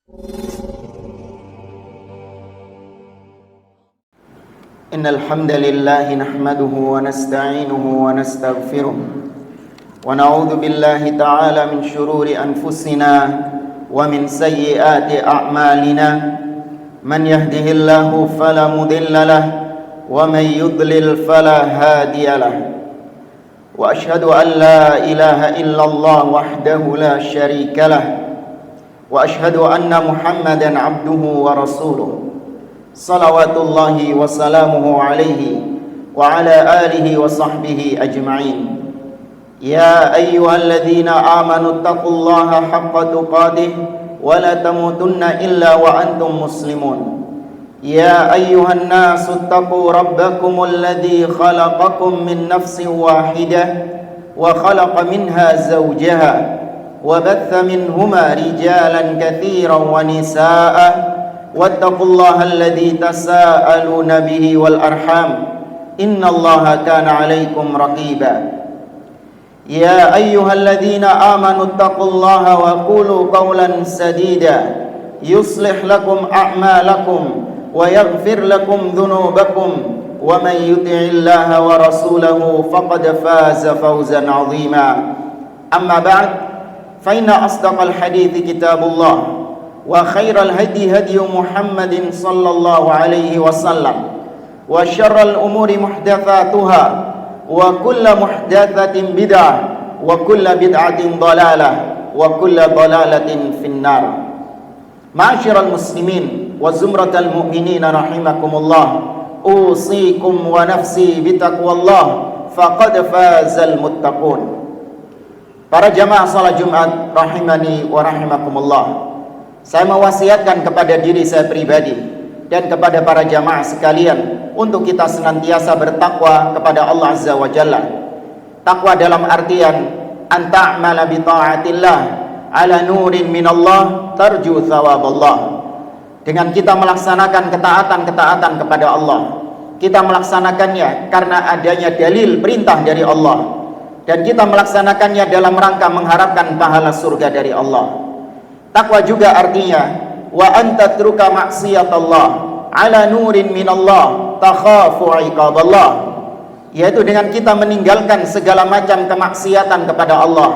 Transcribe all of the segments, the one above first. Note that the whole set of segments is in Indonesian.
Innal hamdalillah nahmaduhu wa nasta'inuhu wa nastaghfiruh wa na'udzu billahi ta'ala min shururi anfusina wa min sayyiati a'malina man yahdihillahu fala mudilla lahu wa man yudlil fala hadiya lahu wa ashhadu an la ilaha illallah wahdahu la syarika lahu wa ashhadu anna Muhammadan abduhu wa rasuluh salawatullahi wa salamuhu alaihi wa ala alihi wa sahbihi ajma'in. Ya ayyuhalladzina amanu taqullaha haqqa tuqatih wa la tamutunna illa wa antum muslimun. Ya ayyuhan nasu taqu rabbakumul ladzi khalaqakum min nafsin wahidah wa khalaqa minha zawjaha wa batha minhuma rijalan katsiran wa nisaa'a wattaqullaha alladzi tasaaluna bihi wal arham innallaha kana 'alaikum raqiba. Ya ayyuhalladzina amanu taqullaha wa qulu qawlan sadida yuslih lakum a'malakum wa yaghfir lakum dhunubakum wa man yuti'illaha wa rasulahu faqad faza fawzan 'azima. Amma ba'd, fa inna asdaqal hadithi kitabullah wa khairal hadi hadi Muhammadin sallallahu alaihi wasallam wa syarral umuri muhdatsatuha wa kullu muhdatsatin bid'ah wa kullu bid'atin dhalalah wa kullu dhalalatin finnar. Ma'asyiral muslimin wa zumratal mu'minin rahimakumullah, usikum wa nafsi bitaqwallah faqad fazal muttaqun. Para jamaah salat Jumat rahimani wa rahimakumullah, saya mewasiatkan kepada diri saya pribadi dan kepada para jamaah sekalian untuk kita senantiasa bertakwa kepada Allah Azza wa Jalla. Takwa dalam artian anta'mala bi ta'atillah ala nurin minallah tarju thawaballah. Dengan kita melaksanakan ketaatan-ketaatan kepada Allah, kita melaksanakannya karena adanya dalil perintah dari Allah, dan kita melaksanakannya dalam rangka mengharapkan pahala surga dari Allah. Takwa juga artinya wa anta truka maksiatallah ala nurin minallah takhafu iqaballah, yaitu dengan kita meninggalkan segala macam kemaksiatan kepada Allah.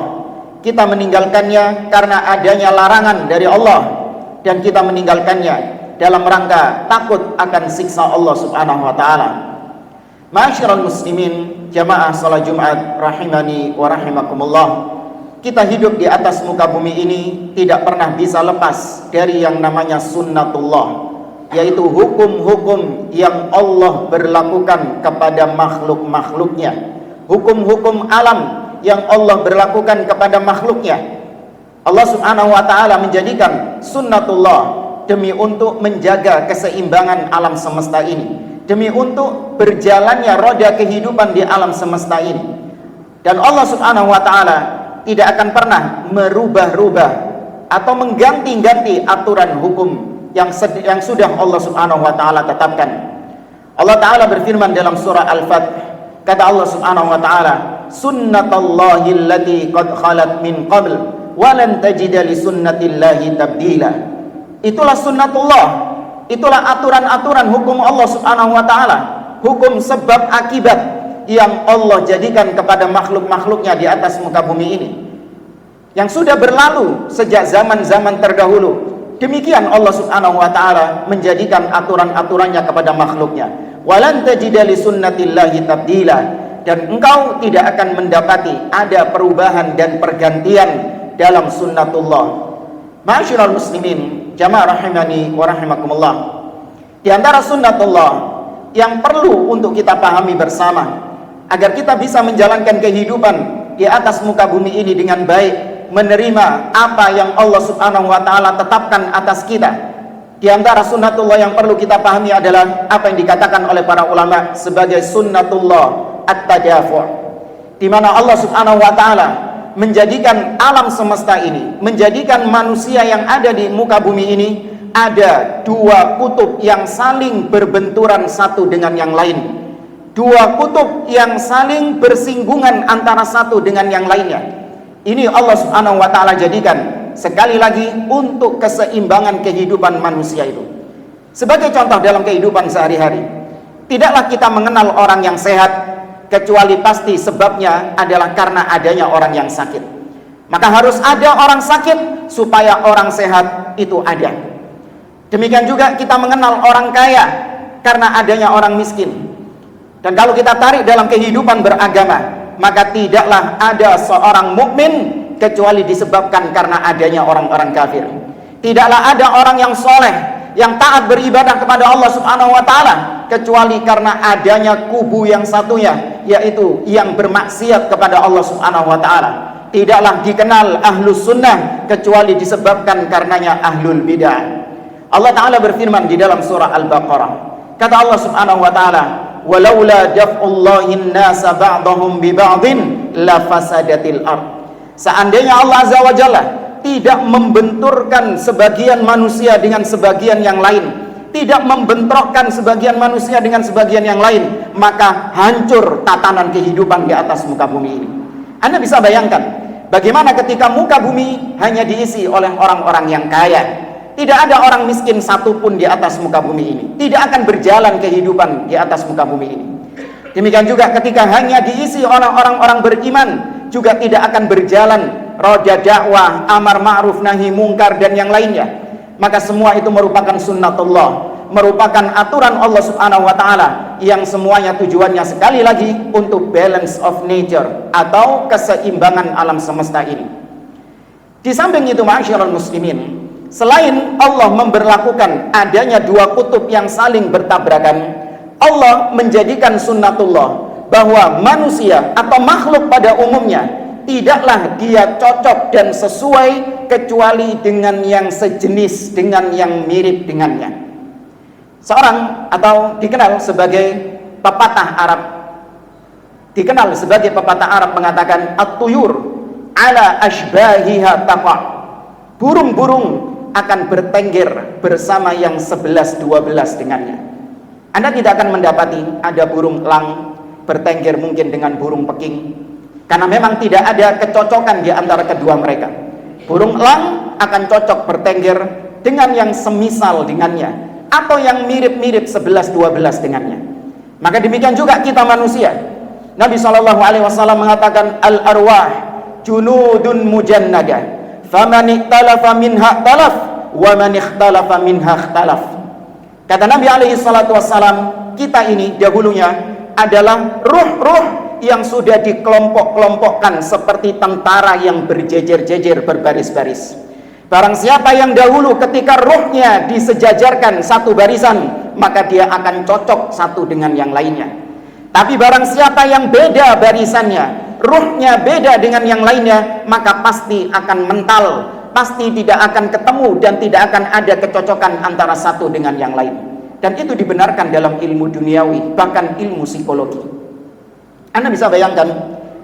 Kita meninggalkannya karena adanya larangan dari Allah, dan kita meninggalkannya dalam rangka takut akan siksa Allah Subhanahu wa taala. Ma'asyiral muslimin, jamaah salat Jumat rahimani wa rahimakumullah, kita hidup di atas muka bumi ini tidak pernah bisa lepas dari yang namanya sunnatullah, yaitu hukum-hukum yang Allah berlakukan kepada makhluk-makhluknya, hukum-hukum alam yang Allah berlakukan kepada makhluknya. Allah Subhanahu wa ta'ala menjadikan sunnatullah demi untuk menjaga keseimbangan alam semesta ini, demi untuk berjalannya roda kehidupan di alam semesta ini. Dan Allah Subhanahu wa ta'ala tidak akan pernah merubah-rubah atau mengganti-ganti aturan hukum yang sudah Allah Subhanahu wa taala tetapkan. Allah taala berfirman dalam surah Al-Fath, kata Allah Subhanahu wa taala, sunnatullahi allati qad khalat min qabl wa lan tajida li sunnatillahi tabdila. Itulah sunnatullah, itulah aturan-aturan hukum Allah Subhanahu wa taala, hukum sebab akibat yang Allah jadikan kepada makhluk-makhluknya di atas muka bumi ini, yang sudah berlalu sejak zaman-zaman terdahulu. Demikian Allah Subhanahu wa ta'ala menjadikan aturan-aturannya kepada makhluknya. Walan tajida li sunnatillahi tabdila, dan engkau tidak akan mendapati ada perubahan dan pergantian dalam sunnatullah. Ma'asyiral muslimin, jamaah rahimani wa rahimakumullah, di antara sunnatullah yang perlu untuk kita pahami bersama agar kita bisa menjalankan kehidupan di atas muka bumi ini dengan baik, menerima apa yang Allah Subhanahu wa taala tetapkan atas kita. Di antara sunnatullah yang perlu kita pahami adalah apa yang dikatakan oleh para ulama sebagai sunnatullah at-tadafu', di mana Allah Subhanahu wa taala menjadikan alam semesta ini, menjadikan manusia yang ada di muka bumi ini ada dua kutub yang saling berbenturan satu dengan yang lain. Dua kutub yang saling bersinggungan antara satu dengan yang lainnya. Ini Allah Subhanahu wa taala jadikan sekali lagi untuk keseimbangan kehidupan manusia itu. Sebagai contoh dalam kehidupan sehari-hari, tidaklah kita mengenal orang yang sehat kecuali pasti sebabnya adalah karena adanya orang yang sakit. Maka harus ada orang sakit supaya orang sehat itu ada. Demikian juga kita mengenal orang kaya karena adanya orang miskin. Dan kalau kita tarik dalam kehidupan beragama, maka tidaklah ada seorang mukmin kecuali disebabkan karena adanya orang-orang kafir. Tidaklah ada orang yang soleh, yang taat beribadah kepada Allah Subhanahu wa Ta'ala, kecuali karena adanya kubu yang satunya, yaitu yang bermaksiat kepada Allah Subhanahu wa Ta'ala. Tidaklah dikenal ahlus sunnah kecuali disebabkan karenanya ahlul bid'ah. Allah Ta'ala berfirman di dalam surah Al-Baqarah, kata Allah Subhanahu wa Ta'ala, walaula daf'ullahin nasa ba'dahum bi ba'din la fasadatil ard. Seandainya Allah Azza wa Jalla tidak membenturkan sebagian manusia dengan sebagian yang lain, tidak membentrokkan sebagian manusia dengan sebagian yang lain, maka hancur tatanan kehidupan di atas muka bumi ini. Anda bisa bayangkan bagaimana ketika muka bumi hanya diisi oleh orang-orang yang kaya, tidak ada orang miskin satupun di atas muka bumi ini, tidak akan berjalan kehidupan di atas muka bumi ini. Demikian juga ketika hanya diisi oleh orang-orang beriman, juga tidak akan berjalan roda dakwah, amar ma'ruf nahi mungkar dan yang lainnya. Maka semua itu merupakan sunnatullah, merupakan aturan Allah Subhanahu wa Ta'ala, yang semuanya tujuannya sekali lagi untuk balance of nature atau keseimbangan alam semesta ini. Di samping itu, ma'asyiral muslimin, selain Allah memberlakukan adanya dua kutub yang saling bertabrakan, Allah menjadikan sunnatullah bahwa manusia atau makhluk pada umumnya tidaklah dia cocok dan sesuai kecuali dengan yang sejenis, dengan yang mirip dengannya. Seorang atau dikenal sebagai pepatah Arab mengatakan at-tuyur ala ashbahiha taqa. Burung-burung akan bertengger bersama yang 11-12 dengannya. Anda tidak akan mendapati ada burung elang bertengger mungkin dengan burung peking, karena memang tidak ada kecocokan di antara kedua mereka. Burung elang akan cocok bertengger dengan yang semisal dengannya, atau yang mirip-mirip 11-12 dengannya. Maka demikian juga kita manusia. Nabi SAW mengatakan, al-arwah junudun mujannada, faman ikhtalafa minha talaf, wa man ikhtalafa minha ikhtalaf. Kata Nabi SAW, kita ini dahulunya adalah ruh-ruh yang sudah dikelompok-kelompokkan seperti tentara yang berjejer-jejer berbaris-baris. Barang siapa yang dahulu ketika ruhnya disejajarkan satu barisan, maka dia akan cocok satu dengan yang lainnya. Tapi barang siapa yang beda barisannya, ruhnya beda dengan yang lainnya, maka pasti akan mental, pasti tidak akan ketemu dan tidak akan ada kecocokan antara satu dengan yang lain. Dan itu dibenarkan dalam ilmu duniawi, bahkan ilmu psikologi. Anda bisa bayangkan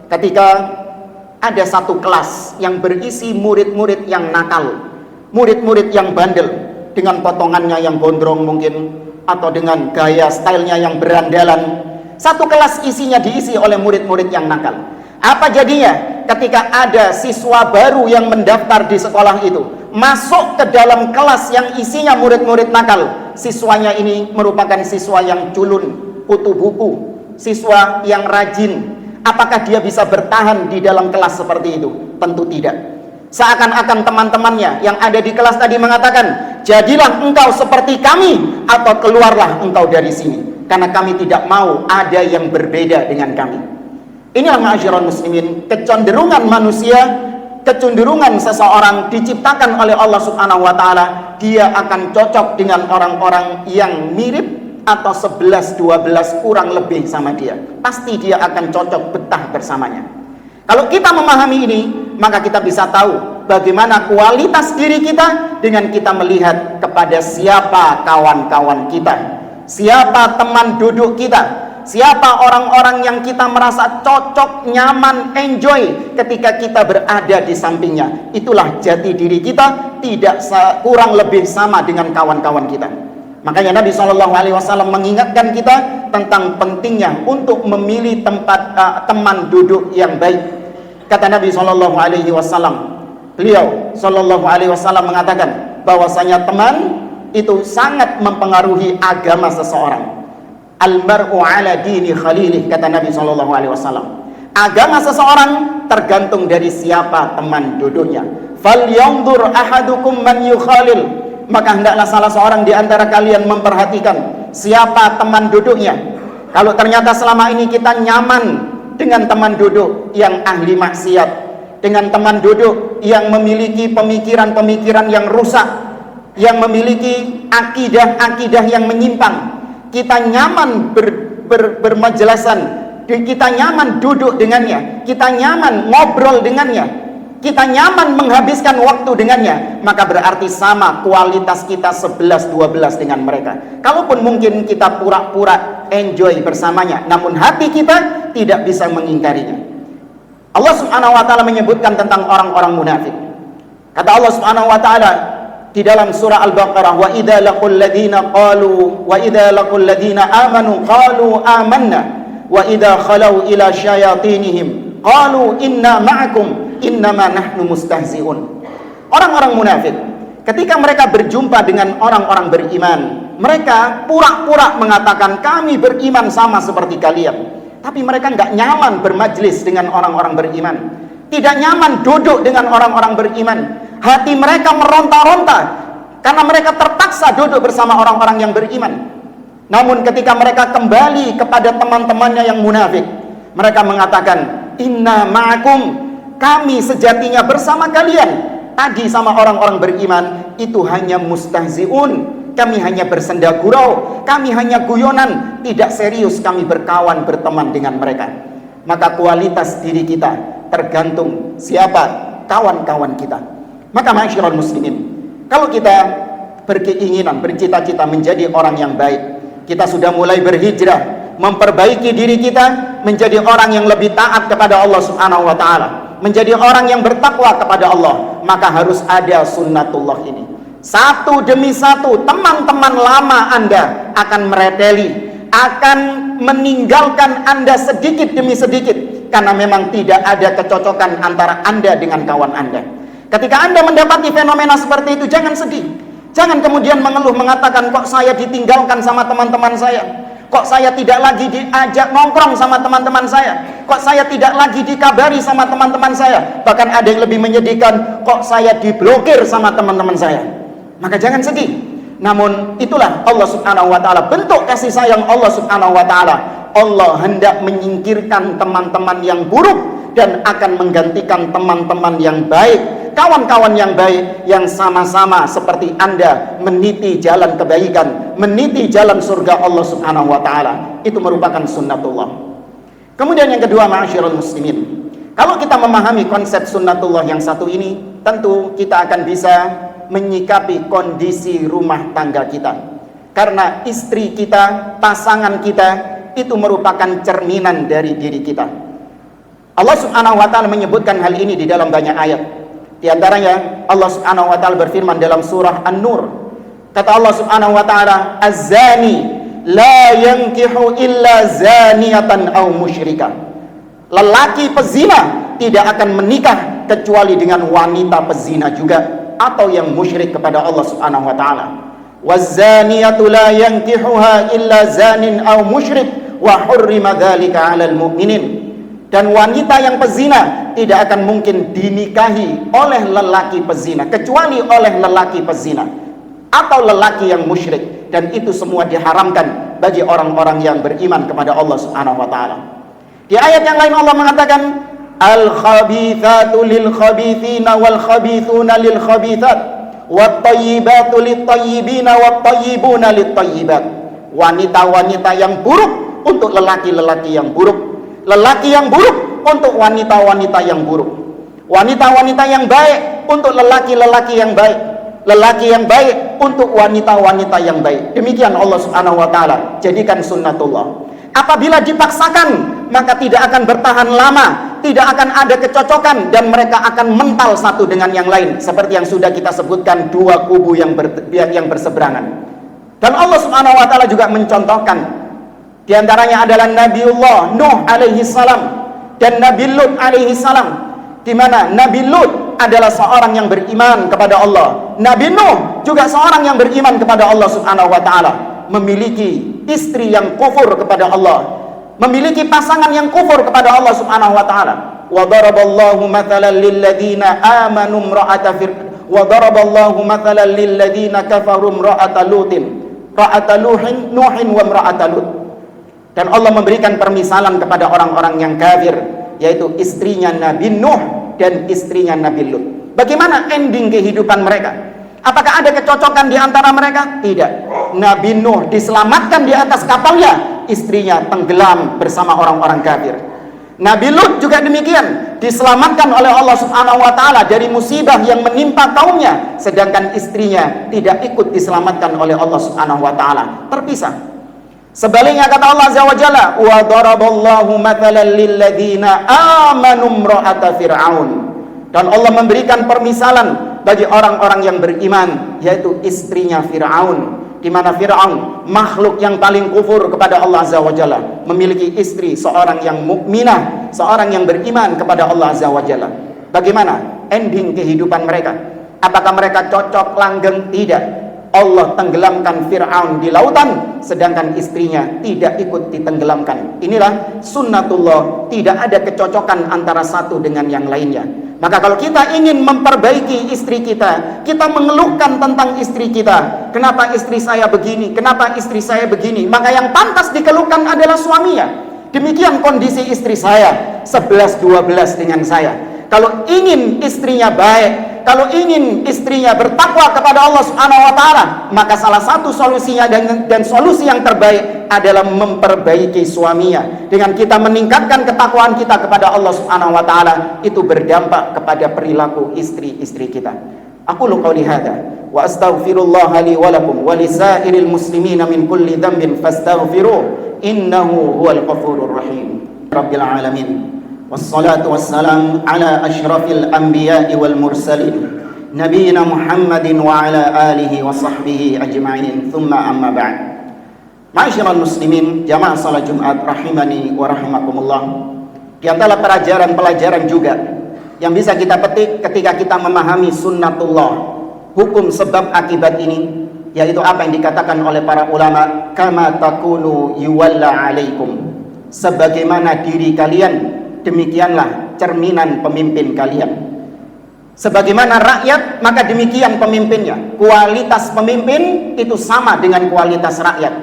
ketika ada satu kelas yang berisi murid-murid yang nakal, murid-murid yang bandel, dengan potongannya yang gondrong mungkin, atau dengan gaya stylenya yang berandalan. Satu kelas isinya diisi oleh murid-murid yang nakal. Apa jadinya ketika ada siswa baru yang mendaftar di sekolah itu, masuk ke dalam kelas yang isinya murid-murid nakal? Siswanya ini merupakan siswa yang culun, kutu buku, siswa yang rajin. Apakah dia bisa bertahan di dalam kelas seperti itu? Tentu tidak. Seakan-akan teman-temannya yang ada di kelas tadi mengatakan, jadilah engkau seperti kami atau keluarlah engkau dari sini, karena kami tidak mau ada yang berbeda dengan kami. Inilah ma'asyiral muslimin, kecenderungan manusia, kecenderungan seseorang diciptakan oleh Allah Subhanahu wa Ta'ala, dia akan cocok dengan orang-orang yang mirip atau 11-12 kurang lebih sama dia. Pasti dia akan cocok betah bersamanya. Kalau kita memahami ini, maka kita bisa tahu bagaimana kualitas diri kita dengan kita melihat kepada siapa kawan-kawan kita, siapa teman duduk kita, siapa orang-orang yang kita merasa cocok, nyaman, enjoy ketika kita berada di sampingnya. Itulah jati diri kita, tidak kurang lebih sama dengan kawan-kawan kita. Makanya Nabi SAW mengingatkan kita tentang pentingnya untuk memilih tempat teman duduk yang baik. Kata Nabi SAW, Beliau Shallallahu Alaihi Wasallam mengatakan bahwasanya teman itu sangat mempengaruhi agama seseorang. Al-mar'u ala dini khalilih, kata Nabi Shallallahu Alaihi Wasallam. Agama seseorang tergantung dari siapa teman duduknya. Falyanzur ahadukum man yukhalil, maka hendaklah salah seorang di antara kalian memperhatikan siapa teman duduknya. Kalau ternyata selama ini kita nyaman dengan teman duduk yang ahli maksiat, dengan teman duduk yang memiliki pemikiran-pemikiran yang rusak, yang memiliki akidah-akidah yang menyimpang, kita nyaman bermajelasan, kita nyaman duduk dengannya, kita nyaman ngobrol dengannya, kita nyaman menghabiskan waktu dengannya, maka berarti sama kualitas kita 11-12 dengan mereka. Kalaupun mungkin kita pura-pura enjoy bersamanya, namun hati kita tidak bisa mengingkarinya. Allah Subhanahu wa taala menyebutkan tentang orang-orang munafik. Kata Allah Subhanahu wa taala di dalam surah Al-Baqarah, wa idza laqul ladzina amanu qalu amanna wa idza khalau ila syayatinihim qalu inna ma'akum innama nahnu mustahzi'un. Orang-orang munafik ketika mereka berjumpa dengan orang-orang beriman, mereka pura-pura mengatakan kami beriman sama seperti kalian, tapi mereka nggak nyaman bermajlis dengan orang-orang beriman, tidak nyaman duduk dengan orang-orang beriman. Hati mereka meronta-ronta karena mereka terpaksa duduk bersama orang-orang yang beriman. Namun ketika mereka kembali kepada teman-temannya yang munafik, mereka mengatakan inna ma'akum, kami sejatinya bersama kalian. Tadi sama orang-orang beriman itu hanya mustahzi'un, kami hanya bersenda gurau, kami hanya guyonan, tidak serius kami berkawan berteman dengan mereka. Maka kualitas diri kita tergantung siapa kawan-kawan kita. Maka ma'asyiral muslimin, kalau kita berkeinginan, bercita-cita menjadi orang yang baik, kita sudah mulai berhijrah, memperbaiki diri kita menjadi orang yang lebih taat kepada Allah Subhanahu wa taala, menjadi orang yang bertakwa kepada Allah, maka harus ada sunnatullah ini. Satu demi satu teman-teman lama Anda akan mereteli, akan meninggalkan Anda sedikit demi sedikit, karena memang tidak ada kecocokan antara Anda dengan kawan Anda. Ketika Anda mendapati fenomena seperti itu, jangan sedih, jangan kemudian mengeluh mengatakan kok saya ditinggalkan sama teman-teman saya, kok saya tidak lagi diajak nongkrong sama teman-teman saya, kok saya tidak lagi dikabari sama teman-teman saya, bahkan ada yang lebih menyedihkan, kok saya diblokir sama teman-teman saya. Maka jangan sedih. Namun itulah Allah Subhanahu wa taala, bentuk kasih sayang Allah Subhanahu wa taala. Allah hendak menyingkirkan teman-teman yang buruk dan akan menggantikan teman-teman yang baik, kawan-kawan yang baik yang sama-sama seperti Anda meniti jalan kebaikan, meniti jalan surga Allah Subhanahu wa taala. Itu merupakan sunnatullah. Kemudian yang kedua, ma'asyiral muslimin, kalau kita memahami konsep sunnatullah yang satu ini, tentu kita akan bisa menyikapi kondisi rumah tangga kita. Karena istri kita, pasangan kita itu merupakan cerminan dari diri kita. Allah Subhanahu wa taala menyebutkan hal ini di dalam banyak ayat. Di antaranya Allah Subhanahu wa taala berfirman dalam surah An-Nur. Kata Allah Subhanahu wa taala, "Az-zani la yankihu illa zaniyatan aw musyrikah." Lelaki pezina tidak akan menikah kecuali dengan wanita pezina juga atau yang musyrik kepada Allah Subhanahu wa taala. "Waz-zaniyatu la yankihuha illa zanin aw musyrik wa hurrima dzalika 'alal mu'minin." Dan wanita yang pezina tidak akan mungkin dinikahi oleh lelaki pezina kecuali oleh lelaki pezina atau lelaki yang musyrik, dan itu semua diharamkan bagi orang-orang yang beriman kepada Allah Subhanahu wa taala. Di ayat yang lain Allah mengatakan, "Al-khabithatu lil-khabithina wal-khabithuna lil-khabithat wat-tayyibatu lit-tayyibina wat-tayyibuna lit-tayyibat." Wanita-wanita yang buruk untuk lelaki-lelaki yang buruk, lelaki yang buruk untuk wanita-wanita yang buruk, wanita-wanita yang baik untuk lelaki-lelaki yang baik, lelaki yang baik untuk wanita-wanita yang baik. Demikian Allah Subhanahu wa taala jadikan sunnatullah. Apabila dipaksakan, maka tidak akan bertahan lama, tidak akan ada kecocokan, dan mereka akan mental satu dengan yang lain, seperti yang sudah kita sebutkan, dua kubu yang berseberangan. Dan Allah Subhanahu wa taala juga mencontohkan, di antaranya adalah Nabiullah Nuh alaihi salam dan Nabi Lut alaihi salam, di mana Nabi Lut adalah seorang yang beriman kepada Allah. Nabi Nuh juga seorang yang beriman kepada Allah Subhanahu wa taala, memiliki istri yang kufur kepada Allah, memiliki pasangan yang kufur kepada Allah Subhanahu wa taala. Wa daraballahu mathalan lil ladzina amanu imra'ata wa daraballahu mathalan lil ladzina kafaru imra'ata Nuhin wa imra'ata Lut. Dan Allah memberikan permisalan kepada orang-orang yang kafir, yaitu istrinya Nabi Nuh dan istrinya Nabi Lut. Bagaimana ending kehidupan mereka? Apakah ada kecocokan di antara mereka? Tidak. Nabi Nuh diselamatkan di atas kapalnya, istrinya tenggelam bersama orang-orang kafir. Nabi Lut juga demikian, diselamatkan oleh Allah Subhanahu wa taala dari musibah yang menimpa kaumnya, sedangkan istrinya tidak ikut diselamatkan oleh Allah Subhanahu wa taala, terpisah. Sebaliknya kata Allah Azza wa Jalla, wa daraballahu mathalan lil ladzina amanu imra'ata fir'aun. Dan Allah memberikan permisalan bagi orang-orang yang beriman, yaitu istrinya Fir'aun, di mana Fir'aun makhluk yang paling kufur kepada Allah Azza wa Jalla, memiliki istri seorang yang mukminah, seorang yang beriman kepada Allah Azza wa Jalla. Bagaimana ending kehidupan mereka? Apakah mereka cocok langgeng? Tidak. Allah tenggelamkan Fir'aun di lautan, sedangkan istrinya tidak ikut ditenggelamkan. Inilah sunnatullah, tidak ada kecocokan antara satu dengan yang lainnya. Maka kalau kita ingin memperbaiki istri kita, kita mengeluhkan tentang istri kita, kenapa istri saya begini, kenapa istri saya begini, maka yang pantas dikeluhkan adalah suaminya. Demikian kondisi istri saya, 11-12 dengan saya. Kalau ingin istrinya baik, kalau ingin istrinya bertakwa kepada Allah Subhanahu wa taala, maka salah satu solusinya dan solusi yang terbaik adalah memperbaiki suaminya. Dengan kita meningkatkan ketakwaan kita kepada Allah Subhanahu wa taala, itu berdampak kepada perilaku istri-istri kita. Aku qouli hadza wa astaghfirullah li wa lakum wa lisairil muslimina min kulli dhanbin fastaghfiruh innahu huwal ghafurur rahim. Rabbil alamin. Wassalatu wassalamu ala asyrafil anbiya'i wal mursalin nabiyina Muhammadin wa ala alihi wa sahbihi ajma'in, thumma amma ba'd. Ma'asyiral muslimin, jamaah salat Jumat rahimani wa rahimakumullah. Di antara pelajaran juga yang bisa kita petik ketika kita memahami sunnatullah, hukum sebab akibat ini, yaitu apa yang dikatakan oleh para ulama, kama takunu yuwalla alaikum, sebagaimana diri kalian, demikianlah cerminan pemimpin kalian. Sebagaimana rakyat, maka demikian pemimpinnya. Kualitas pemimpin itu sama dengan kualitas rakyat.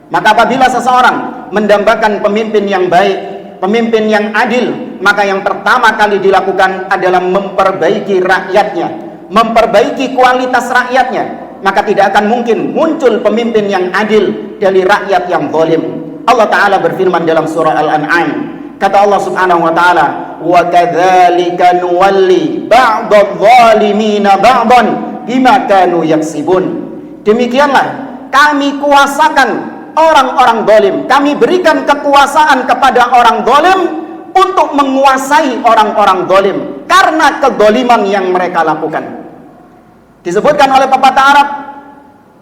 Maka apabila seseorang mendambakan pemimpin yang baik, pemimpin yang adil, maka yang pertama kali dilakukan adalah memperbaiki rakyatnya, memperbaiki kualitas rakyatnya. Maka tidak akan mungkin muncul pemimpin yang adil dari rakyat yang zalim. Allah Ta'ala berfirman dalam surah Al-An'am, kata Allah Subhanahu wa taala, wa kadzalika nuwalli ba'dadh zalimina ba'dan bima kanu yaksibun. Demikianlah kami kuasakan orang-orang zalim, kami berikan kekuasaan kepada orang zalim untuk menguasai orang-orang zalim karena kezaliman yang mereka lakukan. Disebutkan oleh pepatah Arab,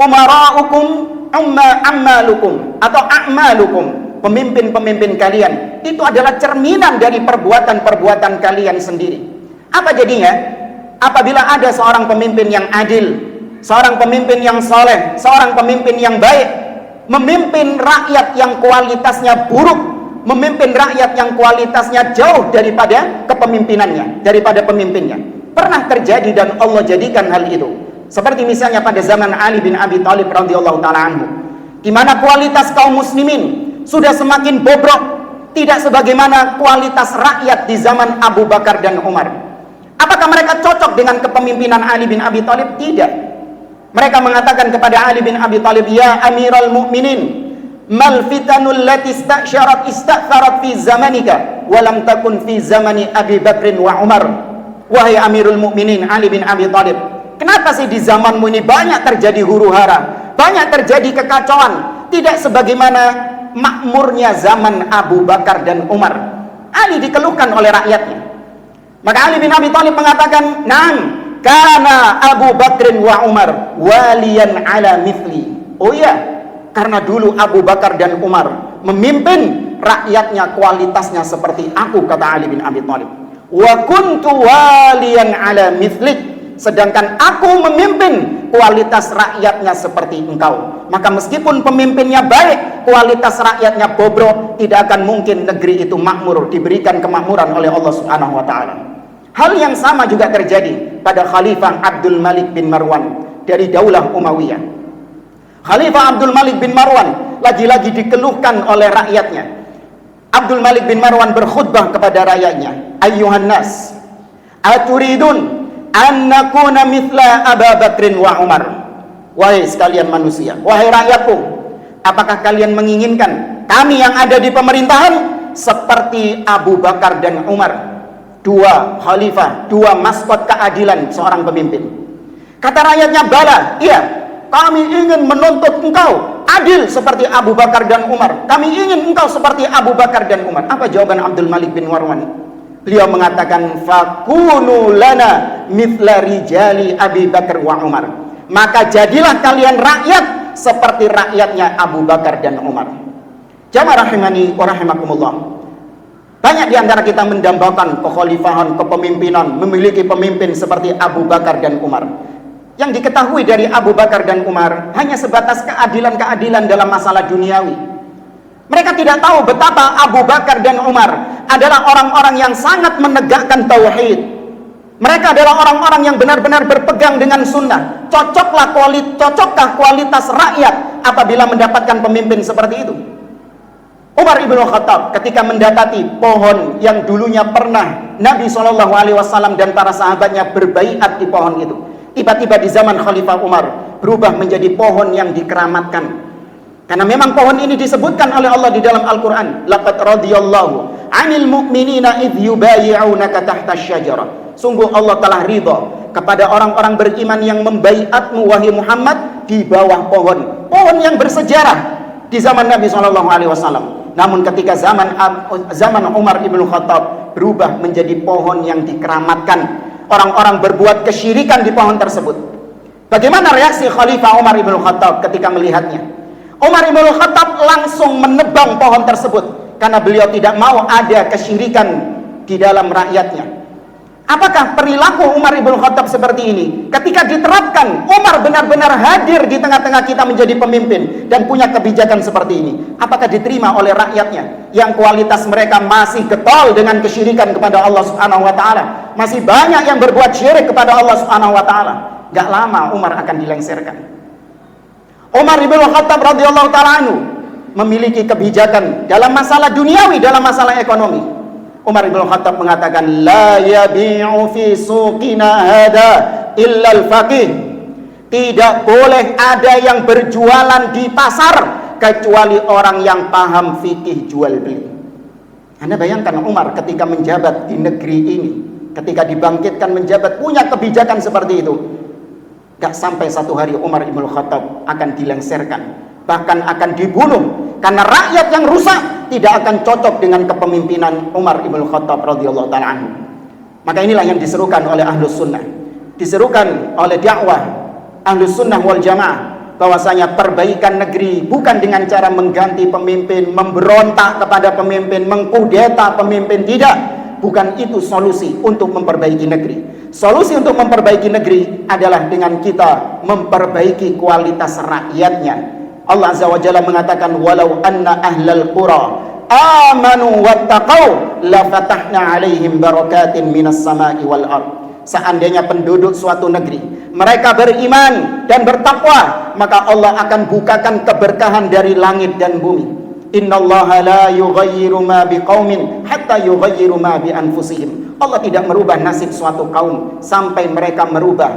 umara'ukum ammalukum atau a'malukum, pemimpin-pemimpin kalian itu adalah cerminan dari perbuatan-perbuatan kalian sendiri. Apa jadinya? Apabila ada seorang pemimpin yang adil, seorang pemimpin yang soleh, seorang pemimpin yang baik, memimpin rakyat yang kualitasnya buruk, memimpin rakyat yang kualitasnya jauh daripada kepemimpinannya, daripada pemimpinnya. Pernah terjadi dan Allah jadikan hal itu. Seperti misalnya pada zaman Ali bin Abi Thalib radhiyallahu taala anhu, di mana kualitas kaum muslimin sudah semakin bobrok, tidak sebagaimana kualitas rakyat di zaman Abu Bakar dan Umar. Apakah mereka cocok dengan kepemimpinan Ali bin Abi Thalib? Tidak. Mereka mengatakan kepada Ali bin Abi Thalib, ya Amiral Mukminin, mal fitanul lati istatharat fi zamanika wa lam takun fi zamani Abi Bakrin wa Umar. Wahai Amirul Mukminin Ali bin Abi Thalib, kenapa sih di zamanmu ini banyak terjadi huru-hara, banyak terjadi kekacauan, tidak sebagaimana makmurnya zaman Abu Bakar dan Umar? Ali dikeluhkan oleh rakyatnya. Maka Ali bin Abi Thalib mengatakan, "Na'am, kana Abu Bakrin wa Umar waliyan ala mithli." Oh iya, karena dulu Abu Bakar dan Umar memimpin rakyatnya kualitasnya seperti aku, kata Ali bin Abi Thalib. wa kuntu waliyan ala mithlik, sedangkan aku memimpin kualitas rakyatnya seperti engkau. Maka meskipun pemimpinnya baik, kualitas rakyatnya bobrok, tidak akan mungkin negeri itu makmur, diberikan kemakmuran oleh Allah Subhanahu wa taala. Hal yang sama juga terjadi pada Khalifah Abdul Malik bin Marwan dari Daulah Umayyah. Khalifah Abdul Malik bin Marwan lagi-lagi dikeluhkan oleh rakyatnya. Abdul Malik bin Marwan berkhutbah kepada rakyatnya, ayyuhan nas, aturidun an nakuna mithla Abu Bakrin wa Umar. Wahai sekalian manusia, wahai rakyatku, apakah kalian menginginkan kami yang ada di pemerintahan seperti Abu Bakar dan Umar, dua khalifah, dua maskot keadilan seorang pemimpin? Kata rakyatnya, bala, iya, kami ingin menuntut engkau adil seperti Abu Bakar dan Umar. Kami ingin engkau seperti Abu Bakar dan Umar. Apa jawaban Abdul Malik bin Marwan? Beliau mengatakan, fakunu lana mithla rijali Abi Bakar wa Umar. Maka jadilah kalian rakyat seperti rakyatnya Abu Bakar dan Umar. Jamaah rahimani wa rahimakumullah. Banyak di antara kita mendambakan kekhalifahan, kepemimpinan, memiliki pemimpin seperti Abu Bakar dan Umar. Yang diketahui dari Abu Bakar dan Umar hanya sebatas keadilan-keadilan dalam masalah duniawi. Mereka tidak tahu betapa Abu Bakar dan Umar adalah orang-orang yang sangat menegakkan tauhid. Mereka adalah orang-orang yang benar-benar berpegang dengan sunnah. Cocokkah kualitas rakyat apabila mendapatkan pemimpin seperti itu? Umar ibn Khattab ketika mendapati pohon yang dulunya pernah Nabi SAW dan para sahabatnya berbaiat di pohon itu, tiba-tiba di zaman Khalifah Umar berubah menjadi pohon yang dikeramatkan. Karena memang pohon ini disebutkan oleh Allah di dalam Al-Quran, laqad radiyallahu 'anil mu'minina idh yubayi'unaka tahta asy-syajarah. Sungguh Allah telah ridha kepada orang-orang beriman yang membaiatmu wahai Muhammad di bawah pohon. Pohon yang bersejarah di zaman Nabi SAW. Namun ketika zaman Umar ibn Khattab berubah menjadi pohon yang dikeramatkan. Orang-orang berbuat kesyirikan di pohon tersebut. Bagaimana reaksi Khalifah Umar ibn Khattab ketika melihatnya? Umar ibn Khattab langsung menebang pohon tersebut karena beliau tidak mau ada kesyirikan di dalam rakyatnya. Apakah perilaku Umar ibn Khattab seperti ini? Ketika diterapkan, Umar benar-benar hadir di tengah-tengah kita menjadi pemimpin dan punya kebijakan seperti ini. Apakah diterima oleh rakyatnya yang kualitas mereka masih getol dengan kesyirikan kepada Allah Subhanahu wa taala? Masih banyak yang berbuat syirik kepada Allah Subhanahu wa taala. Gak lama Umar akan dilengserkan. Umar ibn Khattab radhiyallahu ta'ala anhu memiliki kebijakan dalam masalah duniawi, dalam masalah ekonomi. Umar ibn Khattab mengatakan, la yabi'u fi suqina hada illa al-faqih. Tidak boleh ada yang berjualan di pasar kecuali orang yang paham fikih jual beli. Anda bayangkan Umar ketika menjabat di negeri ini, ketika dibangkitkan menjabat, punya kebijakan seperti itu. Gak sampai satu hari Umar ibn Khattab akan dilengserkan, bahkan akan dibunuh, karena rakyat yang rusak tidak akan cocok dengan kepemimpinan Umar ibn Khattab radhiyallahu ta'ala anhu. Maka inilah yang diserukan oleh Ahlus Sunnah, diserukan oleh dakwah Ahlus Sunnah wal Jamaah, bahwasanya perbaikan negeri bukan dengan cara mengganti pemimpin, memberontak kepada pemimpin, mengkudeta pemimpin, tidak. Bukan itu solusi untuk memperbaiki negeri. Solusi untuk memperbaiki negeri adalah dengan kita memperbaiki kualitas rakyatnya. Allah Azza wa Jalla mengatakan, walau anna ahlal qura amanu wattaqau la fatahna alaihim barakatin minas sama'i wal ard. Seandainya penduduk suatu negeri mereka beriman dan bertakwa, maka Allah akan bukakan keberkahan dari langit dan bumi. Innallaha la yughayyiru ma biqaumin hatta yughayyiru ma bi anfusihim. Allah tidak merubah nasib suatu kaum sampai mereka merubah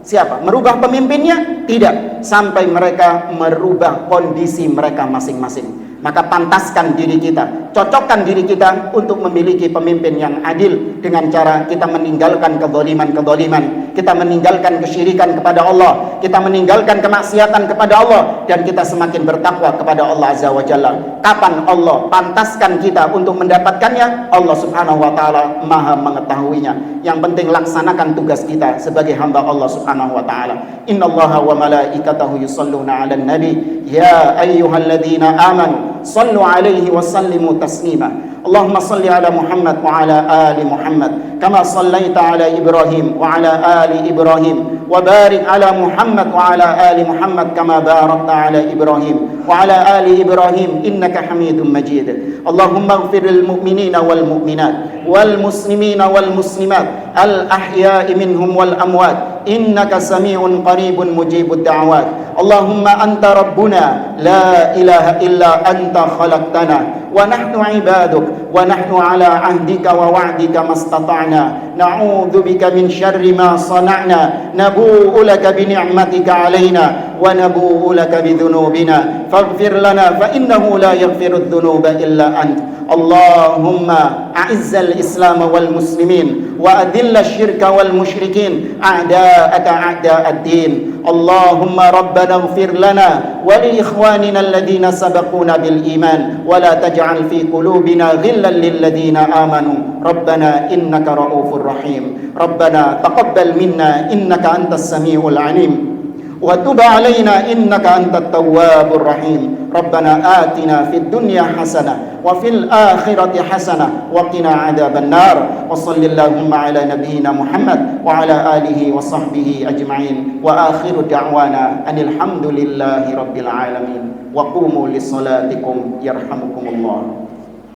siapa? Merubah pemimpinnya? Tidak, sampai mereka merubah kondisi mereka masing-masing. Maka pantaskan diri kita, cocokkan diri kita untuk memiliki pemimpin yang adil dengan cara kita meninggalkan kezaliman-kezaliman, kita meninggalkan kesyirikan kepada Allah, kita meninggalkan kemaksiatan kepada Allah, dan kita semakin bertakwa kepada Allah Azza wa Jalla. Kapan Allah pantaskan kita untuk mendapatkannya? Allah Subhanahu wa taala Maha mengetahuinya. Yang penting laksanakan tugas kita sebagai hamba Allah Subhanahu wa taala. Innallaha wa malaikatahu yusholluna 'alan nabi ya ayyuhalladzina amanu sallu alaihi wa sallimu taslima. اللهم صل على محمد وعلى آل محمد كما صليت على إبراهيم وعلى آل إبراهيم وبارك على محمد وعلى آل محمد كما باركت على إبراهيم وعلى آل إبراهيم إنك حميد مجيد اللهم اغفر للمؤمنين والمؤمنات والمسلمين والمسلمات الأحياء منهم والأموات إنك سميع قريب مجيب الدعوات اللهم أنت ربنا لا إله إلا أنت خلقتنا ونحن عبادك ونحن على عهدك ووعدك ما استطعنا نعوذ بك من شر ما صنعنا نبوء لك بنعمتك علينا ونبوء لك بذنوبنا فاغفر لنا فإنه لا يغفر الذنوب إلا أنت اللهم أعز الإسلام والمسلمين وأذل الشرك والمشركين أعداءك أعداء الدين اللهم ربنا اغفر لنا ولإخواننا الذين سبقونا بالإيمان ولا تجعل في قلوبنا غلا للذين آمنوا ربنا إنك رؤوف رحيم ربنا تقبل منا إنك أنت السميع العليم وتب علينا إنك أنت التواب الرحيم ربنا آتنا في الدنيا حسنة وفي الآخرة حسنة وقنا عذاب النار وصل اللهم على نبينا محمد وعلى آله وصحبه أجمعين وآخر دعوانا أن الحمد لله رب العالمين وقوموا لصلاتكم يرحمكم الله